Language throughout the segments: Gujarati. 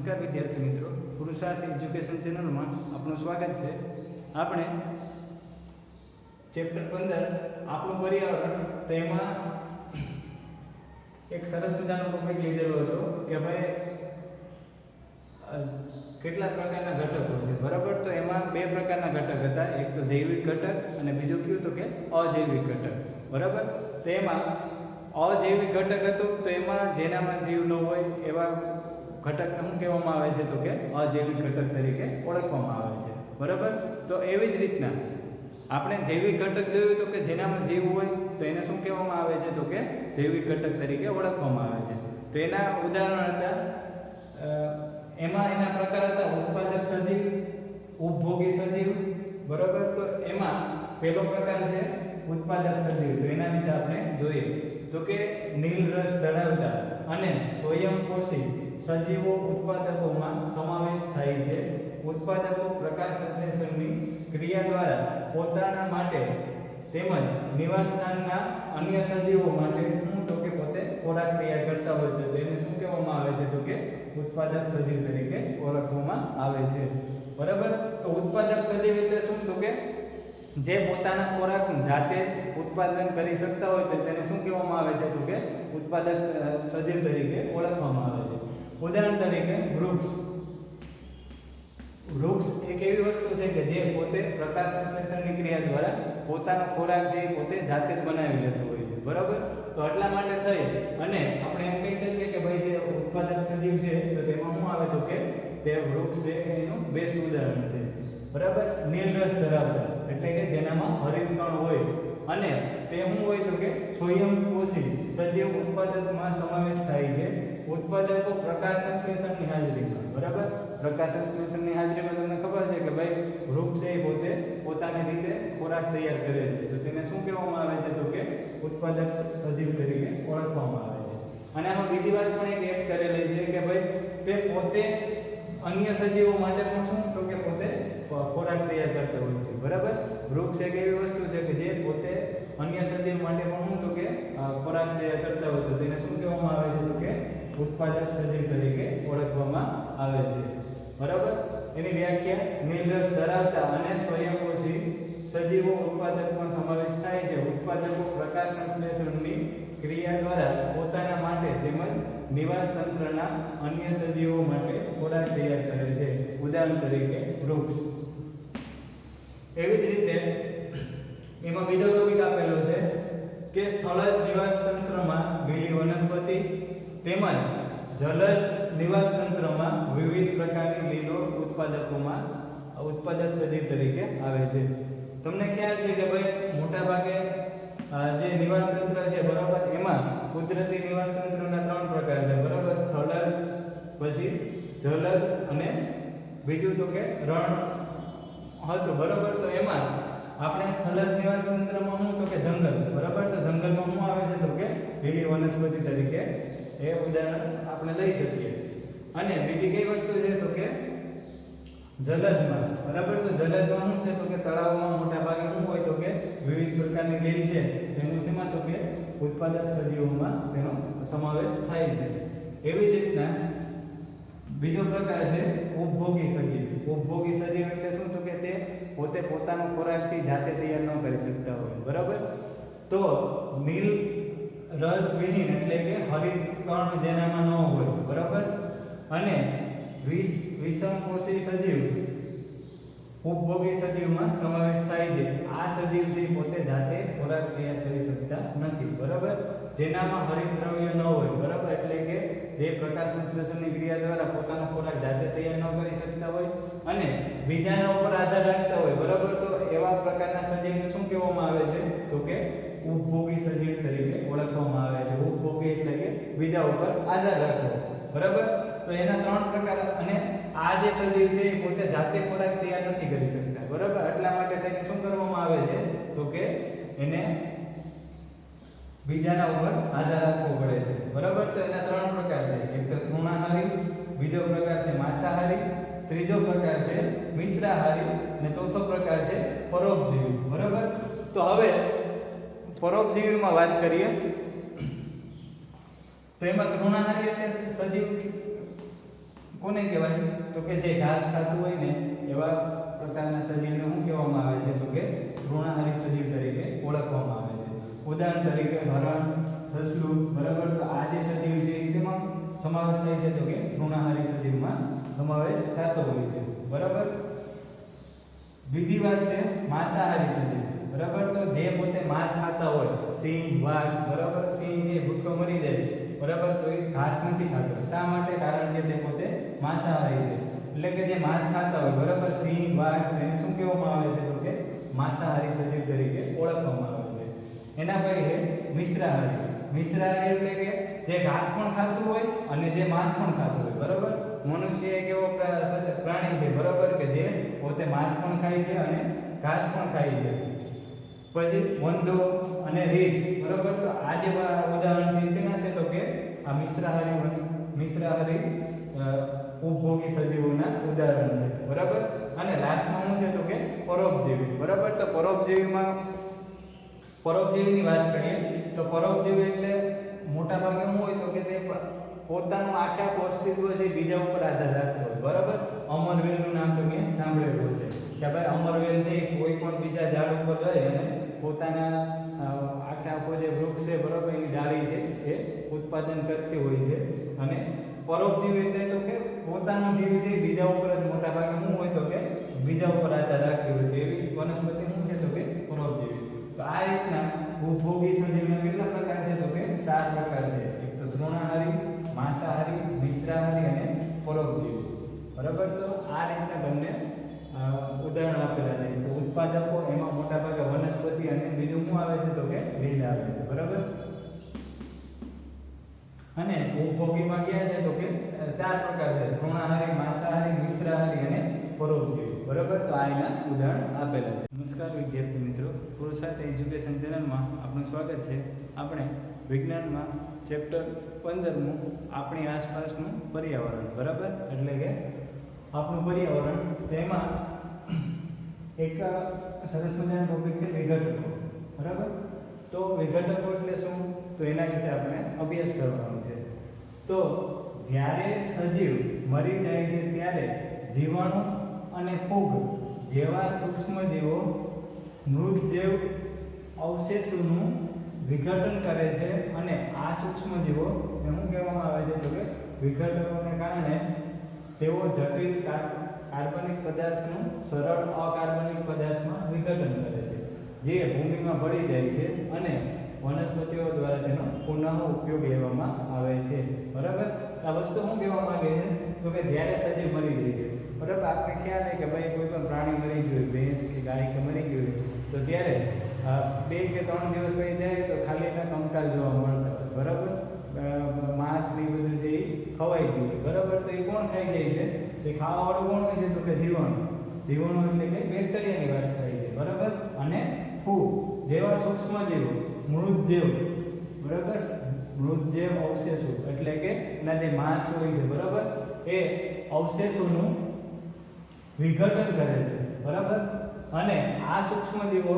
નમસ્કાર વિદ્યાર્થી મિત્રો, પુરુષાર્થ એજ્યુકેશન ચેનલમાં આપનું સ્વાગત છે. આપણે ચેપ્ટર 15 આપણું પર્યાવરણ, તેમાં એક સરસ મજાનો ટોપિક લીધેલો હતો કે ભાઈ કેટલા પ્રકારના ઘટકો છે, બરાબર. તો એમાં બે પ્રકારના ઘટક હતા, એક તો જૈવિક ઘટક અને બીજું કયું તો કે અજૈવિક ઘટક, બરાબર. તો એમાં અજૈવિક ઘટક હતું, તો એમાં જેનામાં જીવ ન હોય એવા ઘટકને શું કહેવામાં આવે છે તો કે અજૈવિક ઘટક તરીકે ઓળખવામાં આવે છે, બરાબર. તો એવી જ રીતના આપણે જૈવિક ઘટક જોયું તો કે જેનામાં જીવ હોય તો એને શું કહેવામાં આવે છે તો કે જૈવિક ઘટક તરીકે ઓળખવામાં આવે છે. તો એના ઉદાહરણ હતા, એમાં એના પ્રકાર હતા ઉત્પાદક સજીવ, ઉપભોગી સજીવ, બરાબર. તો એમાં પહેલો પ્રકાર છે ઉત્પાદક સજીવ. તો એના વિશે આપણે જોઈએ તો કે નીલ રસ ધરાવતા અને સ્વયંપોષી સજીવો ઉત્પાદકોમાં સમાવેશ થાય છે. ઉત્પાદકો પ્રકાશ સંશ્લેષણની ક્રિયા દ્વારા પોતાના માટે તેમજ નિવાસસ્થાનના અન્ય સજીવો માટે શું તો કે પોતે ખોરાક તૈયાર કરતા હોય છે. તેને શું કહેવામાં આવે છે તો કે ઉત્પાદક સજીવ તરીકે ઓળખવામાં આવે છે, બરાબર. તો ઉત્પાદક સજીવ એટલે શું તો કે જે પોતાના ખોરાકનું જાતે ઉત્પાદન કરી શકતા હોય તો તેને શું કહેવામાં આવે છે તો કે ઉત્પાદક સજીવ તરીકે ઓળખવામાં આવે છે. ઉદાહરણ તરીકે વૃક્ષ એક એવી વસ્તુ છે કે જે પોતે પ્રકાશ સંશ્લેષણની ક્રિયા દ્વારા પોતાનો ખોરાક છે એ પોતે જાતે જ બનાવી લેતું હોય છે, બરાબર. તો એટલા માટે થઈ અને આપણે એમ કહી શકીએ કે ભાઈ જે ઉત્પાદક સજીવ છે તો તેમાં શું આવે તો કે તે વૃક્ષ છે એનું બેસ્ટ ઉદાહરણ છે, બરાબર. નીલ રસ ધરાવતા એટલે કે જેનામાં હરિતકણ હોય અને તે શું હોય તો કે સ્વયંપોષી સજીવ ઉત્પાદકમાં સમાવેશ થાય છે. ઉત્પાદકો પ્રકાશ સંશ્લેષણની હાજરીમાં, બરાબર. પ્રકાશ સંશ્લેષણની હાજરીમાં તમને ખબર છે કે ભાઈ વૃક્ષ છે એ પોતે પોતાની રીતે ખોરાક તૈયાર કરે છે, તો તેને શું કહેવામાં આવે છે તો કે ઉત્પાદક સજીવ તરીકે ઓળખવામાં આવે છે. અને આમાં બીજી વાત પણ એક એડ કરેલી છે કે ભાઈ તે પોતે અન્ય સજીવો માટે પણ શું તો કે પોતે ખોરાક તૈયાર કરતા હોય છે, બરાબર. વૃક્ષ એક એવી વસ્તુ છે કે જે પોતે અન્ય સજીવ માટે પણ શું તો કે ખોરાક તૈયાર કરતા હોય તો તેને શું કહેવામાં આવે છે તો કે ઉત્પાદક સજીવ તરીકે ઓળખવામાં આવે છે, બરાબર. એની વ્યાખ્યા નીલ રસ ધરાવતા અને સ્વયંપોષી સજીવો ઉત્પાદકમાં સમાવેશ થાય છે. ઉત્પાદકો પ્રકાશ સંશ્લેષણની ક્રિયા દ્વારા પોતાના માટે તેમજ નિવાસ તંત્રના અન્ય સજીવો માટે ખોરાક તૈયાર કરે છે. ઉદાહરણ તરીકે વૃક્ષ. એવી જ રીતે એમાં બીજો ટોપિક આપેલો છે કે સ્થળજ નિવાસ તંત્રમાં લીલી વનસ્પતિ તેમજ જલજ નિવાસ તંત્રમાં વિવિધ પ્રકારની લીલો ઉત્પાદકોમાં ઉત્પાદક સજીવ તરીકે આવે છે. તમને ખ્યાલ છે કે ભાઈ મોટા ભાગે જે નિવાસ તંત્ર છે, બરાબર, એમાં કુદરતી નિવાસ તંત્રના 3 પ્રકાર છે, બરાબર. સ્થળજ, પછી જલજ અને બીજું તો કે રણ હતું, બરાબર. તો એમાં આપણે સ્થળજ નિવાસ તંત્રમાં શું તો કે જંગલ, બરાબર. તો જંગલમાં શું આવે છે તો કે લીલી વનસ્પતિ તરીકે એ ઉદાહરણ આપણે લઈ શકીએ. અને બીજી કઈ વસ્તુ છે તો કે જલજમાં, બરાબર. તો જલજમાં શું છે તો કે તળાવમાં મોટા ભાગે શું હોય તો કે વિવિધ પ્રકારની લીલ છે તેનું શેમાં તો કે ઉત્પાદક સજીવોમાં તેનો સમાવેશ થાય છે. એવી જ રીતના બીજો પ્રકાર છે ઉપભોગી સજીવ. ઉપભોગી સજીવ એટલે શું તો કે તે પોતે પોતાનો ખોરાક છે જાતે તૈયાર ન કરી શકતા હોય, બરાબર. તો નીલ રસ વિહીન એટલે કે હરિતકણ જેનામાં ન હોય, બરાબર. અને વિષમપોષી સજીવ ઉપભોગી સજીવમાં સમાવેશ થાય છે. આ સજીવ છે પોતે જાતે ખોરાક તૈયાર કરી શકતા નથી, બરાબર. જેનામાં હરિતદ્રવ્ય ન હોય, બરાબર, એટલે કે જે પ્રકાશ સંશ્લેષણની ક્રિયા દ્વારા પોતાનો ખોરાક જાતે તૈયાર ન કરી શકતા હોય અને બીજાના ઉપર આધાર રાખતા હોય, બરાબર. તો એવા પ્રકારના સજીવને શું કહેવામાં આવે છે તો કે ઉપભોગી સજીવ તરીકે ઓળખવામાં આવે છે. ઉપભોગી એટલે કે બીજા ઉપર આધાર રાખવો, બરાબર. તો એના 3 પ્રકાર. અને આ જે સજીવ છે એ પોતે જાતે ખોરાક તૈયાર નથી કરી શકતા, બરાબર. એટલા માટે તેને શું કરવામાં આવે છે તો કે એને બીજાના ઉપર આધાર રાખવો પડે છે, બરાબર. તો એના 3 પ્રકાર છે, એક તો તૃણાહારી, બીજો પ્રકાર છે માંસાહારી, ત્રીજો પ્રકાર છે મિશ્રાહારી અને ચોથો પ્રકાર છે પરોપજીવી, બરાબર. તો હવે પરોપજીવીમાં વાત કરીએ તો એમાં તૃણાહારી એટલે સજીવ કોને કહેવાય? તો કે જે ઘાસ ખાતું હોય ને એવા પ્રકારના સજીવને શું કહેવામાં આવે છે? તો કે તૃણાહારી સજીવ તરીકે ઓળખવામાં આવે છે. ઉદાહરણ તરીકે હરણ, સસલું, બરાબર. તો આ જે સજીવ છે એ શેમાં સમાવેશ થાય છે? તો કે તૃણાહારી સજીવમાં સમાવેશ થતો હોય છે, બરાબર. બીજી વાત છે માંસાહારી સજીવ, બરાબર. તો જે પોતે માંસ ખાતા હોય, સિંહ, વાઘ, બરાબર. સિંહ જે ભૂખ્યો મરી જાય, બરાબર, તો એ ઘાસ નથી ખાતો. શા માટે? કારણ કે તે પોતે માંસાહારી છે. એટલે કે જે માંસ ખાતા હોય, બરાબર, સિંહ, વાઘ, એને શું કહેવામાં આવે છે? તો કે માંસાહારી સજીવ તરીકે ઓળખવામાં આવે છે. એના પછી છે મિશ્રાહારી. મિશ્રાહારી એટલે કે જે ઘાસ પણ ખાતું હોય અને જે માંસ પણ ખાતું હોય, બરાબર. મનુષ્ય એક એવો પ્રાણી છે, બરાબર, કે જે પોતે માંસ પણ ખાય છે અને ઘાસ પણ ખાય છે. પછી વંદો અને રીંછ, બરાબર. તો આ જે ઉદાહરણ છે શેના છે? તો કે આ મિશ્રાહારી ઉપભોગી સજીવોના ઉદાહરણ છે, બરાબર. અને લાસ્ટમાં શું છે? તો કે પરોપજીવી, બરાબર. તો પરોપજીવીની વાત કરીએ તો પરોપજીવી એટલે મોટા ભાગે શું હોય? તો કે તે પોતાનું આખા અસ્તિત્વ છે બીજા ઉપર આધાર રાખતો હોય, બરાબર. અમરવેલનું નામ તો મેં સાંભળેલું છે કે ભાઈ અમરવેલ છે કોઈ પણ બીજા ઝાડ ઉપર રહી અને પોતાના આખો જે વૃક્ષ છે, બરાબર, એની ડાળી છે એ ઉત્પાદન કરતી હોય છે. અને પરોપજીવી એટલે તો કે પોતાનો જીવ છે બીજા ઉપર જ મોટા ભાગે શું હોય? તો કે બીજા ઉપર આધાર રાખતી હોય. તો એવી વનસ્પતિ શું છે? તો કે પરોપજીવી. તો આ રીતના ઉપભોગી સજીવના કેટલા પ્રકાર છે? તો કે 4 પ્રકાર છે. એક તો તૃણાહારી, માંસાહારી, મિશ્રાહારી અને પરોપજીવી, બરાબર. તો આ રીતના તમને ઉદાહરણ આપેલા છે. તો ઉત્પાદકો એમાં મોટા ભાગે વનસ્પતિ અને બીજું શું આવે છે? તો કે લીલ આવે છે, બરાબર. અને ઉપભોગીમાં ક્યાં છે? તો કે 4 પ્રકાર છે: તૃણાહારી, માંસાહારી, મિશ્રાહારી અને પરોપજીવી, બરાબર. તો આ એના ઉદાહરણ આપેલા છે. નમસ્કાર વિદ્યાર્થી મિત્રો, પુરુષાર્થ એજ્યુકેશન ચેનલમાં આપનું સ્વાગત છે. આપણે વિજ્ઞાનમાં ચેપ્ટર 15મું આપણી આસપાસનું પર્યાવરણ, બરાબર, એટલે કે આપણું પર્યાવરણ, તેમાં એક સરસ મજાનો ટોપિક છે વિઘટકો, બરાબર. તો વિઘટકો એટલે શું? તો એના વિશે આપણે અભ્યાસ કરવાનો છે. તો જ્યારે સજીવ મરી જાય છે ત્યારે જીવાણુ અને ફૂગ જેવા સૂક્ષ્મજીવો મૃતજૈવ અવશેષોનું વિઘટન કરે છે. અને આ સૂક્ષ્મજીવો શું કહેવામાં આવે છે? તો કે વિઘટકોને કારણે તેઓ જટિલ કાર્બનિક પદાર્થનું સરળ અકાર્બનિક પદાર્થમાં વિઘટન કરે છે, જે ભૂમિમાં ભળી જાય છે અને વનસ્પતિઓ દ્વારા તેનો પુનઃ ઉપયોગ લેવામાં આવે છે, બરાબર. આ વસ્તુ શું કહેવા માંગે છે? તો કે જ્યારે સજીવ મરી જાય છે, બરાબર, આપણે ખ્યાલ છે કે ભાઈ કોઈ પણ પ્રાણી મરી ગયું, ભેંસ કે ગાય કે મરી ગયું, તો ત્યારે 2 કે 3 દિવસ પછી જાય તો ખાલી એના કંકાલ જોવા મળતા હોય, બરાબર. માંસ ને બધું છે એ ખવાઈ ગયું, બરાબર. તો એ કોણ ખાઈ જાય છે? એ ખાવાવાળું કોણ હોય છે? તો કે જીવાણુ. જીવાણુ એટલે કે બેક્ટેરિયાની વાત થાય છે, બરાબર. અને ફૂગ જેવા સૂક્ષ્મજીવો, મૃતજૈવ, બરાબર, મૃતજૈવ અવશેષો એટલે કે એના જે માંસ હોય છે, બરાબર, એ અવશેષોનું વિઘટન કરે છે, બરાબર. અને આ સૂક્ષ્મજીવો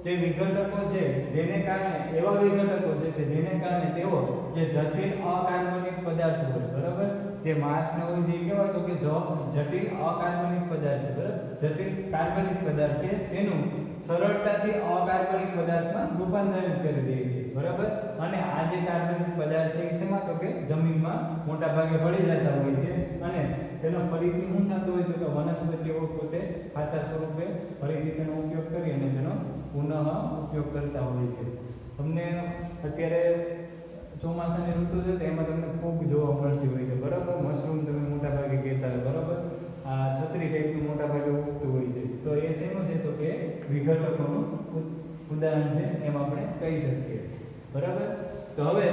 જે વિઘટકો છે, જેને કારણે એવા વિઘટકો છે કે જેને કારણે તેઓ જે જટિલ અકાર્બનિક પદાર્થ હોય, બરાબર, જે માંસને હોય જે કહેવાય તો કે જટિલ અકાર્બનિક પદાર્થ છે, બરાબર, જટિલ કાર્બનિક પદાર્થ છે, તેનું સરળતાથી અકાર્બનિક પદાર્થમાં રૂપાંતરિત કરી દે છે, બરાબર. અને આ જે કાર્બનિક પદાર્થ છે એ શેમાં? તો કે જમીનમાં મોટા ભાગે ભળી જતા હોય છે અને તેનો ફરીથી શું થતું હોય? તો કે વનસ્પતિઓ પોતે ખાતર સ્વરૂપે ફરીથી તેનો ઉપયોગ કરી અને તેનો પુનઃ ઉપયોગ કરતા હોય છે. તમને અત્યારે ચોમાસાની ઋતુ છે તો એમાં તમને ફૂગ જોવા મળતી હોય છે, બરાબર. મશરૂમ તમે મોટા ભાગે કહેતા હોય, બરાબર. આ છત્રી ટાઈપનું મોટા ભાગે ઉગતું હોય છે. તો એ શેનું છે? તો કે વિઘટકોનું ઉદાહરણ છે એમ આપણે કહી શકીએ, બરાબર. તો હવે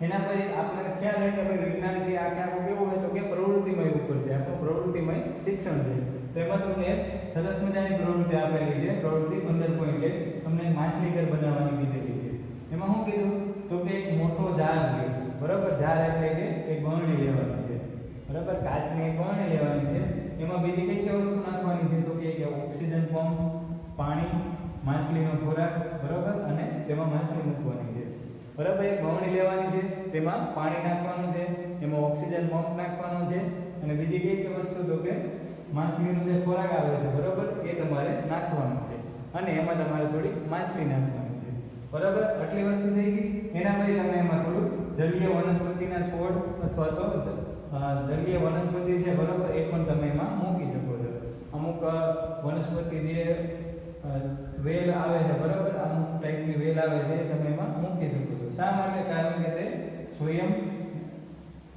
એના પછી આપણે ખ્યાલ છે કે ભાઈ વિજ્ઞાન છે આખું કેવું હોય? તો કે પ્રવૃત્તિમય ઉપર છે, આપણું પ્રવૃત્તિમય શિક્ષણ છે. તો એમાં તમને સરસ મજાની પ્રવૃત્તિ આપેલી છે, પ્રવૃત્તિ 15.1. તમને માછલી ઘર બનાવવાની કીધેલી છે. એમાં શું કીધું? તો કે એક મોટો જાર લીધો, બરાબર. જાર એટલે કે એક બરણી લેવાની છે, બરાબર, કાચની એક બરણી લેવાની છે. એમાં બીજી કઈ કઈ વસ્તુ નાખવાની છે? તો કે ઓક્સિજન પંપ, પાણી, માછલીનો ખોરાક, બરાબર, અને તેમાં માછલી મૂકવાની છે, બરાબર. એક બરણી લેવાની છે, તેમાં પાણી નાખવાનું છે, એમાં ઓક્સિજન પંપ નાખવાનો છે અને બીજી કઈ વસ્તુ તો કે માછલીનો જે ખોરાક આવે છે બરાબર એ તમારે નાખવાનો છે અને એમાં તમારે થોડી માછલી નાખવાની છે બરાબર. આટલી વસ્તુ થઈ ગઈ. એના પછી તમે એમાં થોડું જલીય વનસ્પતિના છોડ અથવા તો જલીય વનસ્પતિ છે બરાબર એ પણ તમે એમાં મૂકી શકો છો. અમુક વનસ્પતિ જે વેલ આવે છે બરાબર અમુક ટાઈપની વેલ આવે છે એ તમે એમાં મૂકી શકો છો. શા માટે? કારણ કે તે સ્વયં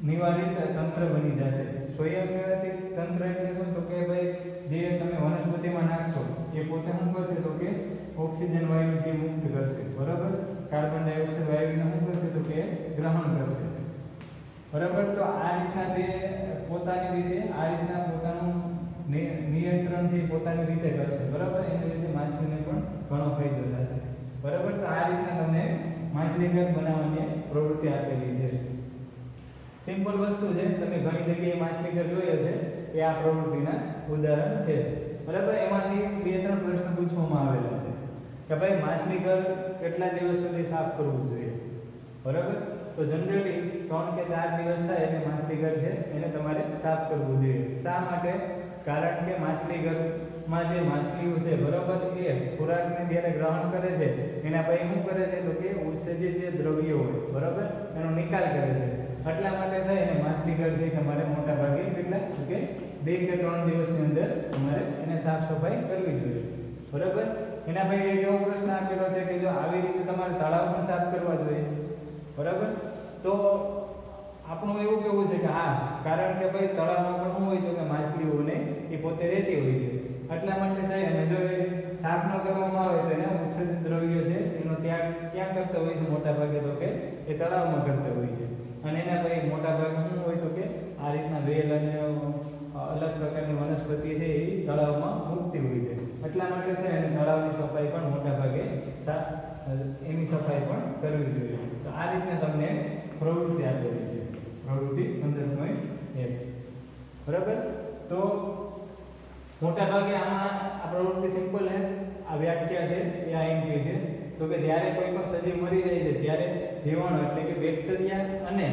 નિવારિત તંત્ર બની જશે. સ્વયં નિવારિત તંત્ર એટલે શું? તો કે ભાઈ જે તમે વનસ્પતિમાં નાખશો એ પોતે શું કરશે? તો કે ઓક્સિજન વાયુ જે મુક્ત કરશે બરાબર. કાર્બન ડાયોક્સાઇડ વાયુને શું કરશે? તો કે ગ્રહણ કરશે બરાબર. તો આ રીતના તે પોતાની રીતે આ રીતના પોતાનું નિયંત્રણ છે પોતાની રીતે કરશે બરાબર. એની રીતે માછલીને પણ ઘણો ફાયદો થશે બરાબર. તો આ રીતના તમને માછલીઘર બનાવવાની પ્રવૃત્તિ આપેલી છે. સિમ્પલ વસ્તુ છે. તમે ઘણી જગ્યાએ માછલીઘર જોઈ હશે એ આ પ્રવૃત્તિના ઉદાહરણ છે બરાબર. એમાંથી 2-3 પ્રશ્ન પૂછવામાં આવેલા છે કે ભાઈ માછલીઘર કેટલા દિવસ સુધી સાફ કરવું જોઈએ બરાબર. તો જનરલી 3 કે 4 દિવસ થાય એટલે માછલીઘર છે એને તમારે સાફ કરવું જોઈએ. શા માટે? કારણ કે માછલીઘરમાં જે માછલીઓ છે બરાબર એ ખોરાકને જ્યારે ગ્રહણ કરે છે એના પછી શું કરે છે? તો કે ઉત્સર્જિત જે દ્રવ્યો હોય બરાબર એનો નિકાલ કરે છે. એટલા માટે થાય અને માછલીઘર છે તમારે મોટા ભાગે કેટલા કે 2 કે 3 દિવસની અંદર તમારે એને સાફ સફાઈ કરવી જોઈએ બરાબર. એના પછી એક એવો પ્રશ્ન આપેલો છે કે જો આવી રીતે તમારે તળાવ પણ સાફ કરવા જોઈએ બરાબર. તો આપણું એવું કેવું છે કે હા, કારણ કે ભાઈ તળાવમાં પણ શું હોય તો કે માછલીઓને એ પોતે રહેતી હોય છે એટલા માટે થાય. અને જો એ સાફ ન કરવામાં આવે તો એના ઉત્સર્જિત દ્રવ્યો છે એનો ત્યાગ ક્યાં કરતા હોય છે? મોટા ભાગે તો કે એ તળાવમાં કરતા હોય છે. અને એના પછી મોટા ભાગે શું હોય તો કે આ રીતના વેલ અને અલગ પ્રકારની વનસ્પતિ છે એ તળાવમાં મૂકતી હોય છે એટલા માટે થાય. અને તળાવની સફાઈ પણ મોટા ભાગે એની સફાઈ પણ કરવી જોઈએ. તો આ રીતના તમને પ્રવૃત્તિ આપેલી છે પ્રવૃત્તિ 15.1 બરાબર. તો મોટા ભાગે આમાં આ પ્રવૃત્તિ સિમ્પલ છે. આ વ્યાખ્યા છે એ આ એમ કહે છે તો કે જ્યારે કોઈ પણ સજીવ મરી જાય છે ત્યારે જીવાણુ એટલે કે બેક્ટેરિયા અને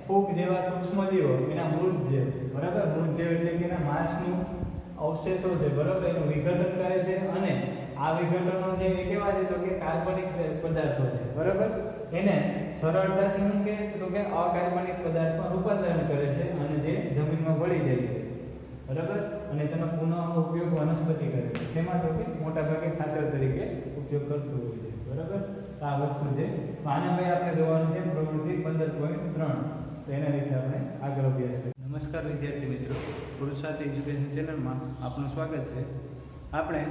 ફૂગ જેવા સૂક્ષ્મજીવો એના મૃત છે બરાબર. મૃત જીવ એટલે કે એના માંસનું અવશેષો છે બરાબર એનું વિઘટન કરે છે. અને આ વિઘટનો છે એ કેવા છે? તો કે કાર્બનિક પદાર્થો છે બરાબર. એને સરળતાથી શું કે તો કે અકાર્બનિક પદાર્થમાં રૂપાંતરણ કરે છે અને જે જમીનમાં ભળી જાય છે બરાબર. અને તેનો પુનઃ ઉપયોગ વનસ્પતિ કરે છે. શેમાં? તો કે મોટા ભાગે ખાતર તરીકે ઉપયોગ કરતું હોય છે બરાબર. આ વસ્તુ છે. આના ભાઈ આપણે જોવાનું છે પ્રવૃત્તિ 15.3. તો એના વિશે આપણે આગળ અભ્યાસ કરીએ. નમસ્કાર વિદ્યાર્થી મિત્રો, પુરુષાર્થ એજ્યુકેશન ચેનલમાં આપનું સ્વાગત છે. આપણે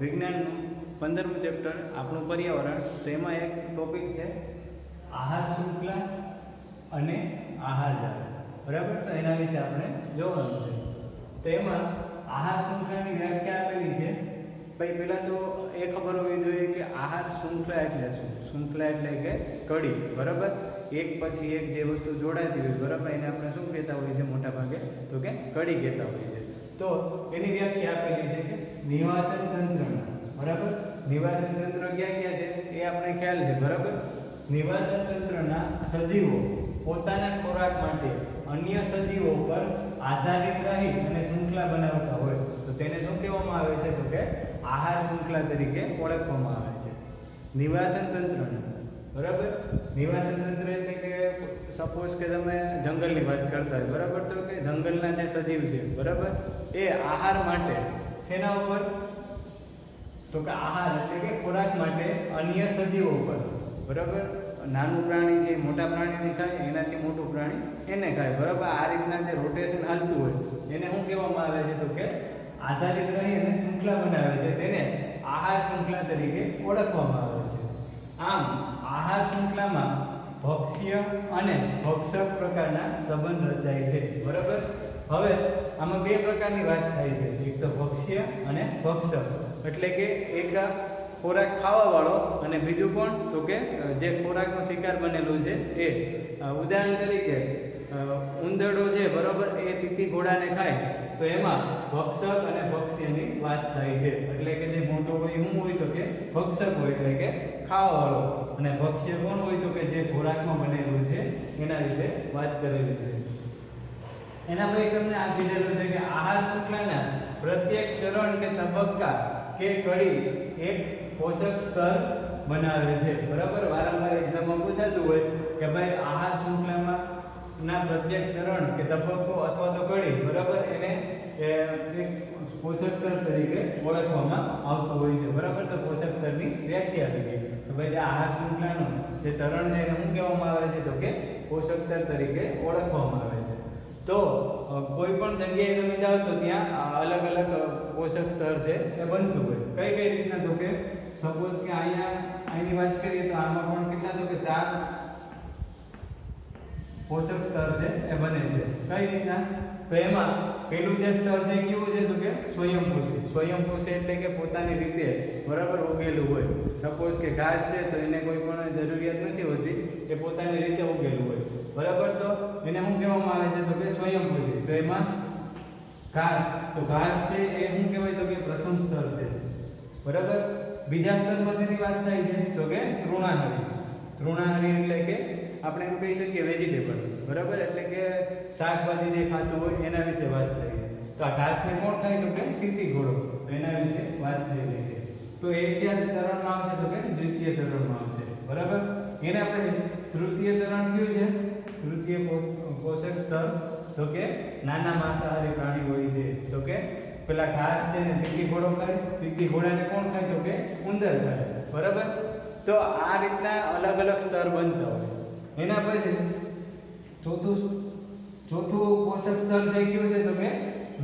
વિજ્ઞાનનું 15મું ચેપ્ટર આપણું પર્યાવરણ, તો એમાં એક ટોપિક છે આહાર શૃંખલા અને આહાર જાળ બરાબર. તો એના વિશે આપણે જોવાનું છે. તો એમાં આહાર શૃંખલાની વ્યાખ્યા આપેલી છે. ભાઈ પહેલાં તો એ ખબર હોવી જોઈએ કે આહાર શૃંખલા એટલે શું? શૃંખલા એટલે કે કડી બરાબર. એક પછી એક જે વસ્તુ જોડાતી હોય બરાબર એને આપણે શું કહેતા હોઈએ છીએ? મોટા ભાગે તો કે કડી કહેતા હોઈએ છીએ. તો એની વ્યાખ્યા આપેલી છે કે નિવાસન તંત્રના બરાબર. નિવાસન તંત્ર ક્યાં ક્યાં છે એ આપણે ખ્યાલ છે બરાબર. નિવાસન તંત્રના સજીવો પોતાના ખોરાક માટે અન્ય સજીવો પર આધારિત રહી અને શૃંખલા બનાવતા હોય તો તેને શું કહેવામાં આવે છે? તો કે આહાર શૃંખલા તરીકે ઓળખવામાં આવે છે નિવાસન તંત્રને બરાબર. નિવાસન તંત્ર એટલે કે સપોઝ કે તમે જંગલની વાત કરતા હોય બરાબર. તો કે જંગલના જે સજીવ છે બરાબર એ આહાર માટે શેના ઉપર? તો કે આહાર એટલે કે ખોરાક માટે અન્ય સજીવો ઉપર બરાબર. નાનું પ્રાણી જે મોટા પ્રાણીને ખાય એનાથી મોટું પ્રાણી એને ખાય બરાબર. આ રીતના જે રોટેશન હાલતું હોય એને શું કહેવામાં આવે છે? તો કે આધારિત રહી અને શૃંખલા બનાવે છે તેને આહાર શૃંખલા તરીકે ઓળખવામાં આવે છે. આમ આહાર શૃંખલામાં ભક્ષ્ય અને ભક્ષક પ્રકારના સંબંધ રચાય છે બરાબર. હવે આમાં 2 પ્રકારની વાત થાય છે. એક તો ભક્ષ્ય અને ભક્ષક એટલે કે એક ખોરાક ખાવાવાળો અને બીજું કોણ? તો કે જે ખોરાકનો શિકાર બનેલું છે એ. ઉદાહરણ તરીકે ઉંદરડો છે બરાબર એ તીતી ઘોડાને ખાય તો એમાં ભક્ષક અને ભક્ષ્યની વાત થાય છે. એટલે કે જે મોટો હોય શું હોય? તો કે ભક્ષક હોય એટલે કે ખાવાવાળો. અને ભક્ષ્ય કોણ હોય? તો કે જે ખોરાકમાં બનેલું છે એના વિશે વાત કરેલી છે એના પછી તમને આ કીધેલું છે કે આહાર શૃંખલાના પ્રત્યેક ચરણ કે તબક્કા કે કડી એક પોષક સ્તર બનાવે છે, બરાબર. વારંવાર એક્ઝામમાં પૂછાતું હોય કે ભાઈ આહાર શૃંખલામાં ના પ્રત્યેક ચરણ કે તબક્કો અથવા તો કડી, બરાબર, એને એક પોષક સ્તર તરીકે ઓળખવામાં આવતું હોય છે, બરાબર. તો પોષક સ્તરની વ્યાખ્યા આપી ગઈ તો ભાઈ જે આહાર શૃંખલાનું જે ચરણ છે એને શું કહેવામાં આવે છે તો કે પોષક સ્તર તરીકે ઓળખવામાં આવે છે. તો કોઈ પણ જગ્યાએ તમે જાઓ તો ત્યાં અલગ અલગ પોષક સ્તર છે એ બનતું હોય. કઈ કઈ રીતના તો કે સપોઝ કે અહીંની વાત કરીએ તો આમાં પણ કેટલા તો કે 4 પોષક સ્તર છે એ બને છે. કઈ રીતના તો એમાં પહેલું જે સ્તર છે કેવું છે તો કે સ્વયંપોષી. સ્વયંપોષી એટલે કે પોતાની રીતે, બરાબર, ઉગેલું હોય. સપોઝ કે ઘાસ છે તો એને કોઈ પણ જરૂરિયાત નથી હોતી, એ પોતાની રીતે ઉગેલું હોય, બરાબર. તો એને શું કહેવામાં આવે છે તો કે સ્વયંપોષી. તો એમાં ઘાસ છે એ શું કહેવાય તો કે પ્રથમ સ્તર છે, બરાબર. બીજા સ્તરમાં જેની વાત થાય છે તો કે તૃણાહારી. તૃણાહારી એટલે કે આપણે એમ કહી શકીએ વેજીટેબલ, બરાબર, એટલે કે શાકભાજી જે ખાતું હોય એના વિશે વાત થઈ છે. તો આ ઘાસને કોણ ખાય તો કે તીતી ઘોડો, તો એના વિશે વાત થઈ રહી છે. તો એ ક્યાં ચરણમાં આવશે તો કે દ્વિતીય ચરણમાં આવશે, બરાબર. એના પછી તૃતીય ચરણ કયું છે? તૃતીય પોષક સ્તર તો કે નાના માંસાહારી પ્રાણી હોય છે. તો કે પેલા ઘાસ છે ને તીતી ઘોડો ખાય, તીતી ઘોડાને કોણ ખાય તો કે ઉંદર ખાય, બરાબર. તો આ રીતના અલગ અલગ સ્તર બનતા હોય. એના પછી ચોથું પોષક સ્તર છે કયું છે તો કે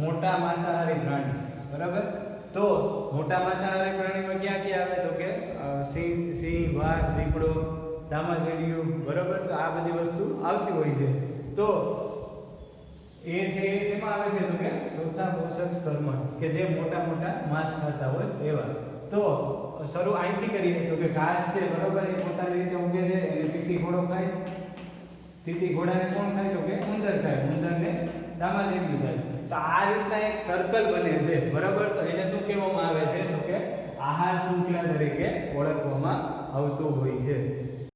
મોટા માંસાહારી પ્રાણી, બરાબર. તો મોટા માંસાહારી પ્રાણીમાં ક્યાં આવે તો કે સિંહ, વાઘ, દીપડો, ચામાચીડિયું, બરાબર. તો આ બધી વસ્તુ આવતી હોય છે. તો એ શેમાં આવે છે તો કે ચોથા પોષક સ્તરમાં, કે જે મોટા માંસ ખાતા હોય એવા. તો શરૂ અહીંથી કરીએ તો કે ઘાસ છે, બરાબર, એ પોતાની રીતે ઉગે છે, એને તીતી ઘોડો ખાય, તીતી ઘોડાને કોણ ખાય તો કે ઉંદર ખાય, ઉંદરને ચામાચીડિયું ખાય. તો આ રીતના એક સર્કલ બને છે, બરાબર. તો એને શું કહેવામાં આવે છે તો કે આહાર શૃંખલા તરીકે ઓળખવામાં આવતું હોય છે.